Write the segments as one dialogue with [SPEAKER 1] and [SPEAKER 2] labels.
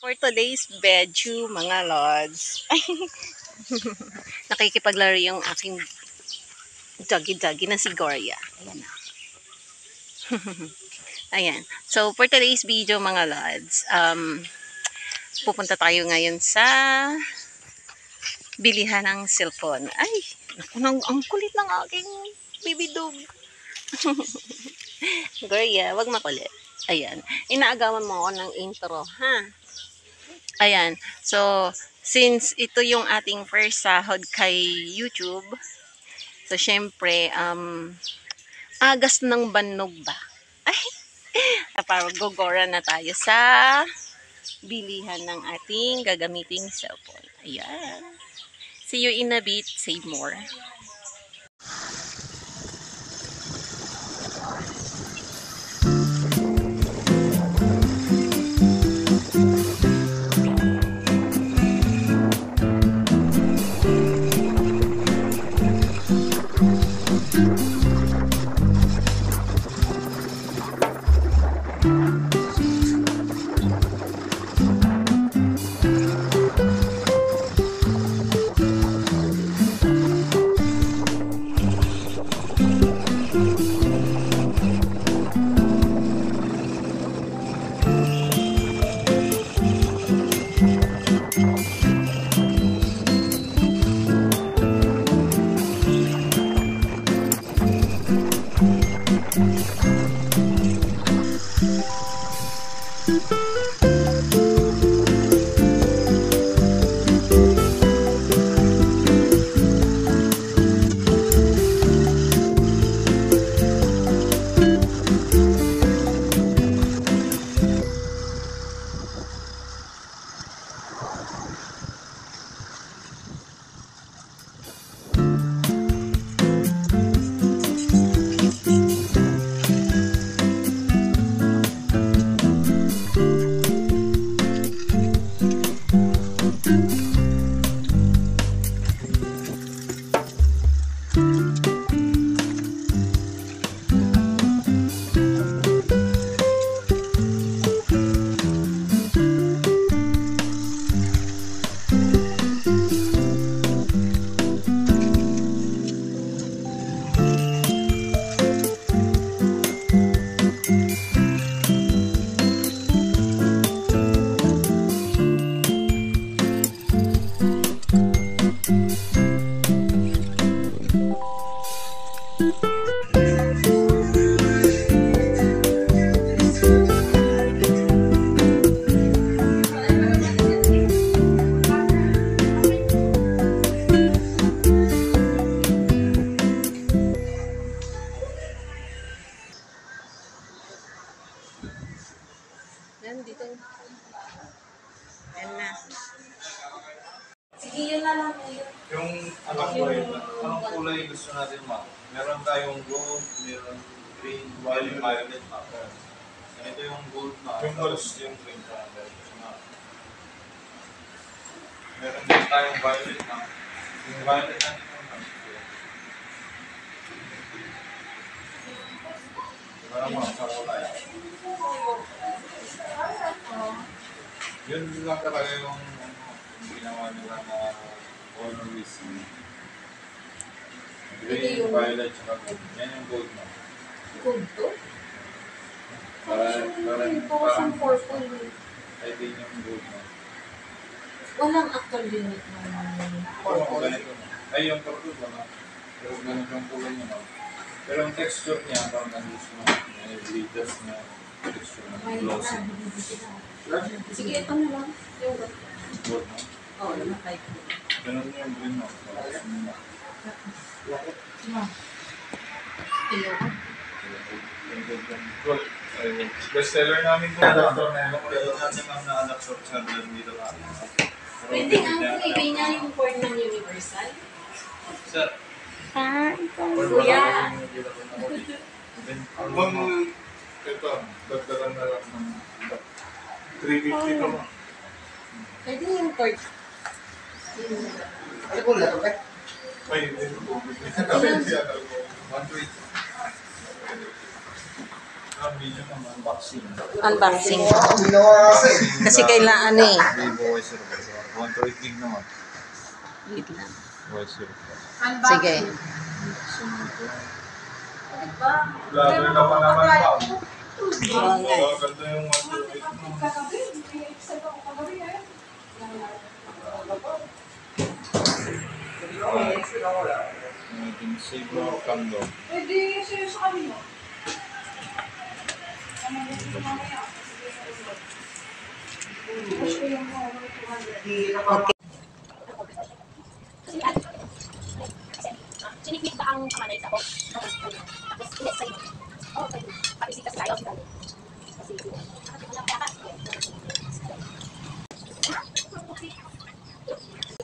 [SPEAKER 1] For today's bedju, mga lods. Nakikipaglaro yung aking doggy na si Goria. Ayan na. Ayan. So, for today's video, mga lods, pupunta tayo ngayon sa bilihan ng cellphone. Ay, ang kulit ng aking baby dog. Goria, wag makulit. Ayan. Inaagawan mo ako ng intro, ha? Ayan. So, since ito yung ating first sahod kay YouTube, so, syempre, agas ng banog ba? Ay, parang gogora na tayo sa bilihan ng ating gagamiting cellphone. Ayan. See you in a bit. Save more. Dito. Yan na. Sige, yun na lang.
[SPEAKER 2] Yung anong kulay gusto natin, ma'am? Meron tayong gold, meron green, violet, ma'am. Ito yung gold, ma'am. Yung gold, yung green, ma'am. Meron din tayong violet, ma'am. Yung violet natin, ma'am. Diba, ma'am, sa kulay. Yun lang talaga yung ginawa nila na color is green, violet, tsaka gold. Yan yung gold, ma'am.
[SPEAKER 3] Gold to?
[SPEAKER 2] Parang
[SPEAKER 3] purple.
[SPEAKER 2] ay din yung gold, ma'am.
[SPEAKER 3] Walang actual unit ng purple.
[SPEAKER 2] Ay, yung purple ba, ma'am? Pero ganun yung kulay niya, ma'am. Pero yung texture niya, parang nandito na may glitters na texture na glossy.
[SPEAKER 3] Sige, ito na lang. Yung
[SPEAKER 2] Gold, ma'am.
[SPEAKER 3] oo, namatay ko.
[SPEAKER 2] Ganun yung green, ma'am. Gold. Best seller namin ko. Meron natin, ma'am, na adapter charger dito na.
[SPEAKER 3] Pwede ang freeway niya yung port ng Universal.
[SPEAKER 2] Sir.
[SPEAKER 3] Kuya.
[SPEAKER 2] Ma'am, ito, dagdagan na lang ng 350 ka, ma'am.
[SPEAKER 3] Pwede yung port.
[SPEAKER 4] Ano po na ito, eh?
[SPEAKER 2] Ay, hindi po. 120. Ang video ng unboxing.
[SPEAKER 1] Unboxing. Kasi kailangan eh.
[SPEAKER 2] Vivo Y0. 128 gig naman.
[SPEAKER 1] Wait lang.
[SPEAKER 2] Y0.
[SPEAKER 1] Sige.
[SPEAKER 2] Vlogger ka pa naman ba?
[SPEAKER 1] Oo nga.
[SPEAKER 2] Ganda yung 128 mo. Save mo kando.
[SPEAKER 3] Pwede sa'yo sa kanila.
[SPEAKER 1] Okay.
[SPEAKER 4] Siniklik ba ang kamanay sa ako? Tapos inet sa'yo. Oo, pwede. Papisita sa tayo. Kasi, wala pa yata.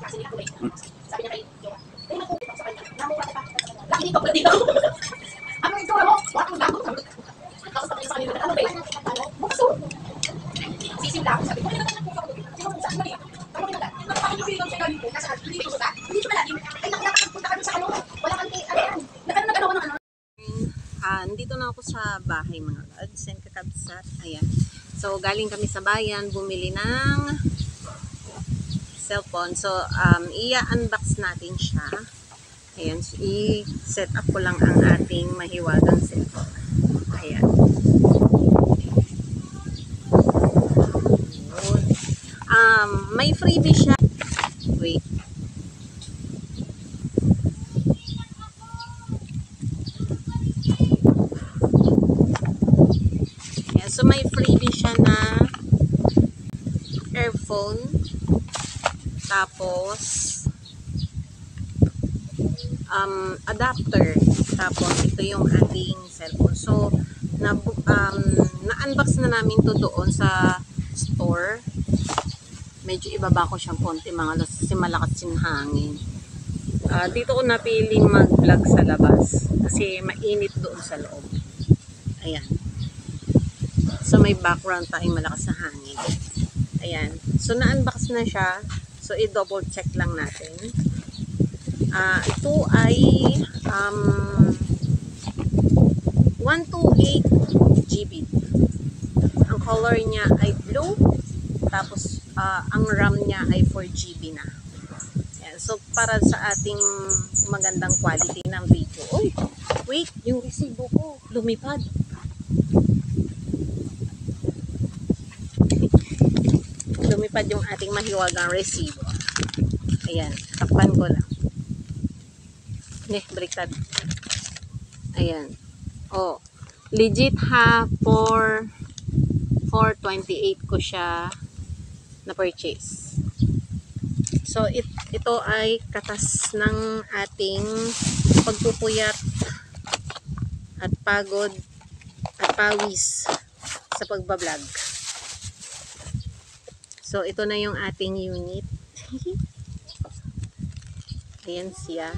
[SPEAKER 4] Kasi niya kulay. Sabi niya kay Jowa, "Ay, magpupunta sa kanya. Namuha ka pa. Lagi dito, pwede dito." Ano ito, ano? Bakang lago. Tapos sabi niya sa kanila, "Ano ba yun? Ano? Bukso." Sisimla ako, sabi ko, "Ano naman ang puso ko? Sino kung saan? Mali. Ano kung nagat? Nakapagin yung feeling ko sa'yo dito. Nasaan? Hindi ko susa. Hindi ko malalim. Ay, nakapagpunta ka dun sa ano. Wala kang ano yan. Nagano ka ng ano.
[SPEAKER 1] Nandito na ako sa bahay mga lods and kakabsat. Ayan. So, galing kami sa bayan, bumili ng cellphone. So, i-unbox natin siya. Ayan. So, i-set up ko lang ang ating mahiwagang cellphone. Ayan. May freebie siya. Wait. So, may freebie siya na earphone. Tapos, adapter. Tapos, ito yung ating cellphone. So, na-unbox na namin to doon sa store. Medyo ibaba ko siyang konti mga lods kasi malakas yung hangin. Dito ko napiling mag-vlog sa labas kasi mainit doon sa loob. Ayan. So, may background tayong malakas na hangin. Ayan. So, na-unbox na siya. So, i-double check lang natin. Ito ay 128 GB. Ang color niya ay blue. Tapos, ang RAM niya ay 4 GB na. Ayan. So, para sa ating magandang quality ng video. Uy! Wait! Yung resibo ko. Lumipad. Lumipad yung ating mahiwagang resibo. Ayan, takpan ko lang. Baliktad. Ayan. Oh, legit ha, 428 ko siya na purchase. So, ito ay katas ng ating pagpupuyat at pagod at pawis sa pagbablog. So, ito na yung ating unit. Ayan siya.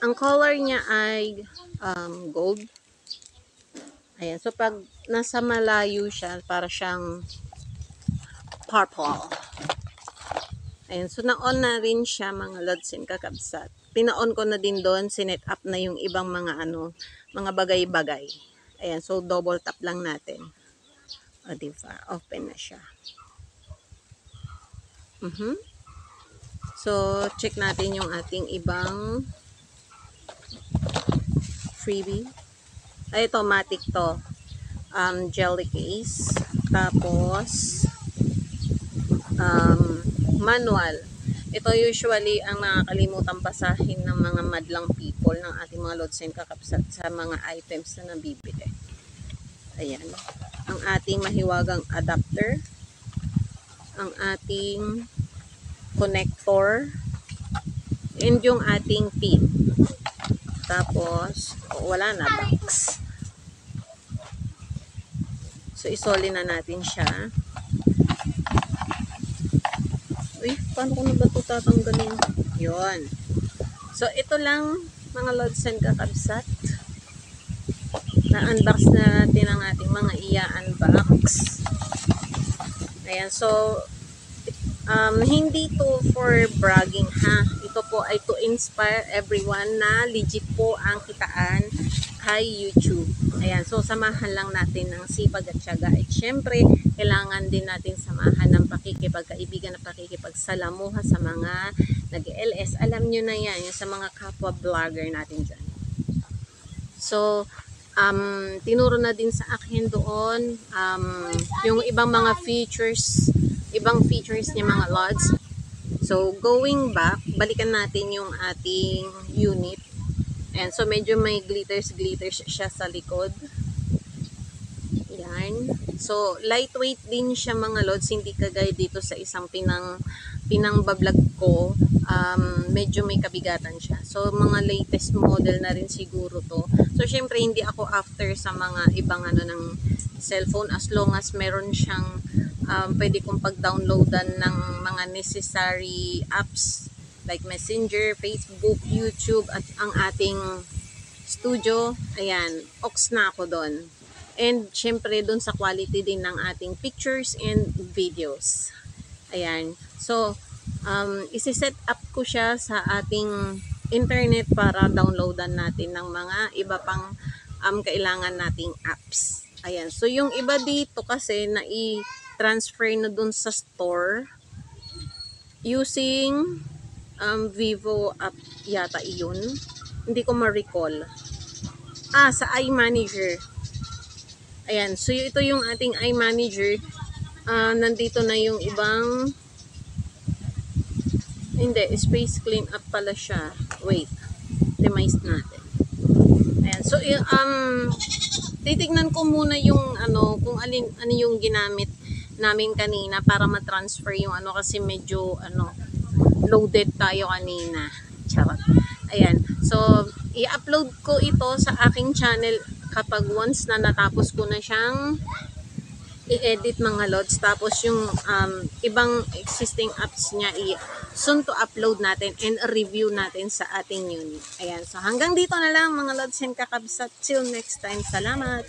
[SPEAKER 1] Ang color niya ay gold. Ayan. So, pag nasa malayo siya, para siyang purple. Ayan. So, na-on na rin siya mga lods and kakabsat. Pina-on ko na din doon. Sinet up na yung ibang mga mga bagay-bagay. Ayan. So, double tap lang natin. O, diba? Open na siya. So, check natin yung ating ibang freebie. Ay, ito, matic to. Jelly case. Tapos, manual. Ito usually ang nakakalimutan basahin ng mga madlang people ng ating mga lods and kakapsat sa mga items na nabibili. Ayan. Ang ating mahiwagang adapter. Ang ating connector. And yung ating pin. Tapos, wala na, box. So, isoli na natin siya. Uy, paano ko na ba ito tatanggalin? Yun. So, ito lang, mga lods and kakabsat. Na-unbox na natin ang ating mga i-unbox. Ayan, so, hindi to for bragging ha. Ito po ay to inspire everyone na legit po ang kitaan kay YouTube. Ayan, so samahan lang natin ng sipag at tiyaga. At syempre, kailangan din natin samahan ng pakikipagkaibigan at pakikipagsalamuha sa mga nag-LS. Alam nyo na yan, yung sa mga kapwa vlogger natin dyan. So, tinuro na din sa akin doon yung ibang mga features, ibang features niya mga lods. So, going back, balikan natin yung ating unit. And so, medyo may glitters siya sa likod. Yan. So, lightweight din siya mga lods. Hindi kagaya dito sa isang pinangbablog ko. Medyo may kabigatan siya. So, mga latest model na rin siguro to. So, syempre, hindi ako after sa mga ibang ng cellphone as long as meron siyang pwede kong pag-downloadan ng mga necessary apps like Messenger, Facebook, YouTube, at ang ating studio. Ayan, ox na ako doon. And syempre doon sa quality din ng ating pictures and videos. Ayan. So, isi-set up ko siya sa ating internet para downloadan natin ng mga iba pang kailangan nating apps. Ayan. So, yung iba dito kasi na i-transfer na dun sa store using Vivo app yata iyon. Hindi ko ma-recall. Sa iManager. Ayan. So, ito yung ating iManager. Nandito na yung ibang hindi, space clean up pala siya. Wait. Optimize natin. Ayan. So, titignan ko muna yung kung ano yung ginamit namin kanina para ma-transfer yung kasi medyo loaded tayo kanina. Charot. Ayan. So, i-upload ko ito sa aking channel kapag once na natapos ko na siyang i-edit mga lods. Tapos yung ibang existing apps niya soon to upload natin and review natin sa ating unit. Ayan. So, hanggang dito na lang mga lods and kakabsat. Till next time. Salamat!